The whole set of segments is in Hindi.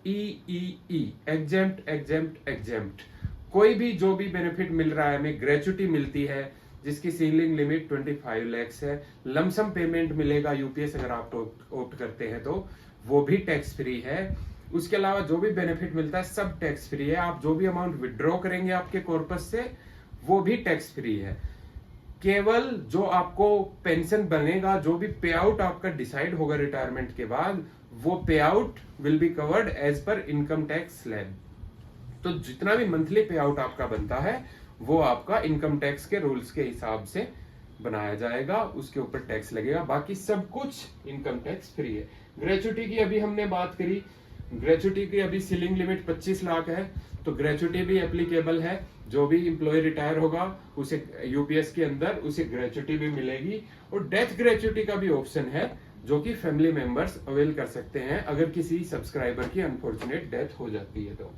EEE, exempt exempt exempt. कोई भी जो भी बेनिफिट मिल रहा है, हमें ग्रेचुटी मिलती है जिसकी सीलिंग लिमिट 25 लैक्स है, लमसम पेमेंट मिलेगा यूपीएस अगर आप ऑप्ट करते हैं तो वो भी टैक्स फ्री है। उसके अलावा जो भी बेनिफिट मिलता है सब टैक्स फ्री है। आप जो भी अमाउंट विड्रॉ करेंगे आपके कॉर्पस से वो भी टैक्स फ्री है। केवल जो आपको पेंशन बनेगा, जो भी पे आउट आपका डिसाइड होगा रिटायरमेंट के बाद, वो pay out will be covered as per income tax slab. तो जितना भी मंथली पे आउट आपका बनता है वो आपका इनकम टैक्स के रूल्स के हिसाब से बनाया जाएगा, उसके ऊपर टैक्स लगेगा, बाकी सब कुछ इनकम टैक्स फ्री है। ग्रेचुटी की अभी हमने बात करी, ग्रेचुटी की अभी सीलिंग लिमिट 25 लाख है, तो ग्रेचुटी भी एप्लीकेबल है। जो भी इंप्लॉय रिटायर होगा उसे यूपीएस के अंदर उसे ग्रेचुटी भी मिलेगी। और डेथ ग्रेचुटी का भी ऑप्शन है जो कि फैमिली मेंबर्स अवेल कर सकते हैं अगर किसी सब्सक्राइबर की अनफॉर्चुनेट डेथ हो जाती है। तो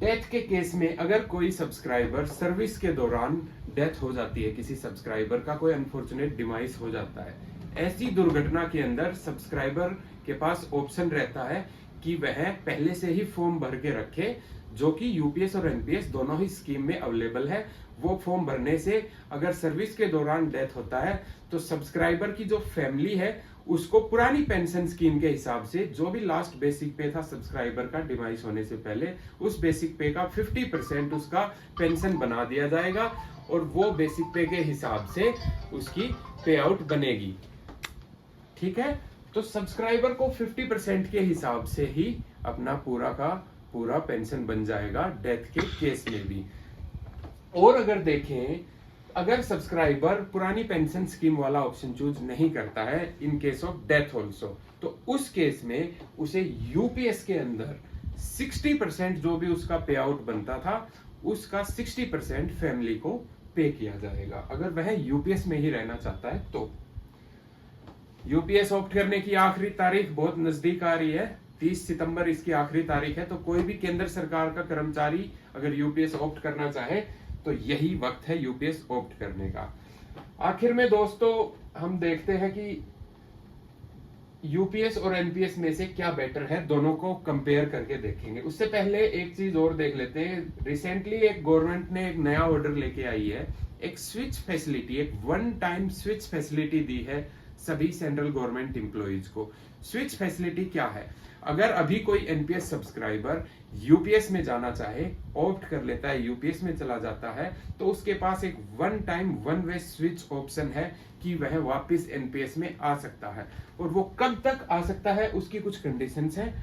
डेथ के केस में अगर कोई सब्सक्राइबर सर्विस के दौरान डेथ हो जाती है, किसी सब्सक्राइबर का कोई अनफॉर्चुनेट डिवाइस हो जाता है, ऐसी दुर्घटना के अंदर सब्सक्राइबर के पास ऑप्शन रहता है कि वह पहले से ही फॉर्म भर के रखे, जो कि यूपीएस और एनपीएस दोनों ही स्कीम में अवेलेबल है। वो फॉर्म भरने से अगर सर्विस के दौरान डेथ होता है तो सब्सक्राइबर की जो फैमिली है उसको पुरानी पेंशन स्कीम के हिसाब से जो भी लास्ट बेसिक पे था सब्सक्राइबर का डिवाइस होने से पहले, उस बेसिक पे का 50% उसका पेंशन बना दिया जाएगा और वो बेसिक पे के हिसाब से उसकी पे आउट बनेगी। ठीक है, तो सब्सक्राइबर को 50% के हिसाब से ही अपना पूरा का पूरा पेंशन बन जाएगा डेथ के केस में भी। और अगर देखें, अगर सब्सक्राइबर पुरानी पेंशन स्कीम वाला ऑप्शन चूज नहीं करता है in case of death also, तो उस केस में उसे यूपीएस के अंदर 60% जो भी उसका पे आउट बनता था उसका 60% फैमिली को पे किया जाएगा, अगर वह यूपीएस में ही रहना चाहता है तो। यूपीएस ऑप्ट करने की आखिरी तारीख बहुत नजदीक आ रही है, 30 सितंबर इसकी आखिरी तारीख है। तो कोई भी केंद्र सरकार का कर्मचारी अगर यूपीएस ऑप्ट करना चाहे तो यही वक्त है यूपीएस ऑप्ट करने का। आखिर में दोस्तों हम देखते हैं कि यूपीएस और एनपीएस में से क्या बेटर है, दोनों को कंपेयर करके देखेंगे। उससे पहले एक चीज और देख लेते हैं। रिसेंटली एक गवर्नमेंट ने एक नया ऑर्डर लेके आई है, एक स्विच फैसिलिटी, एक वन टाइम स्विच फैसिलिटी दी है सभी सेंट्रल गवर्नमेंट एम्प्लॉइज को। स्विच फैसिलिटी क्या है? अगर अभी कोई एनपीएस सब्सक्राइबर यूपीएस में जाना चाहे, ऑप्ट कर लेता है, यूपीएस में चला जाता है, तो उसके पास एक one time one way switch option है कि वह वापस एनपीएस में आ सकता है। और वो कब तक आ सकता है उसकी कुछ कंडीशंस हैं,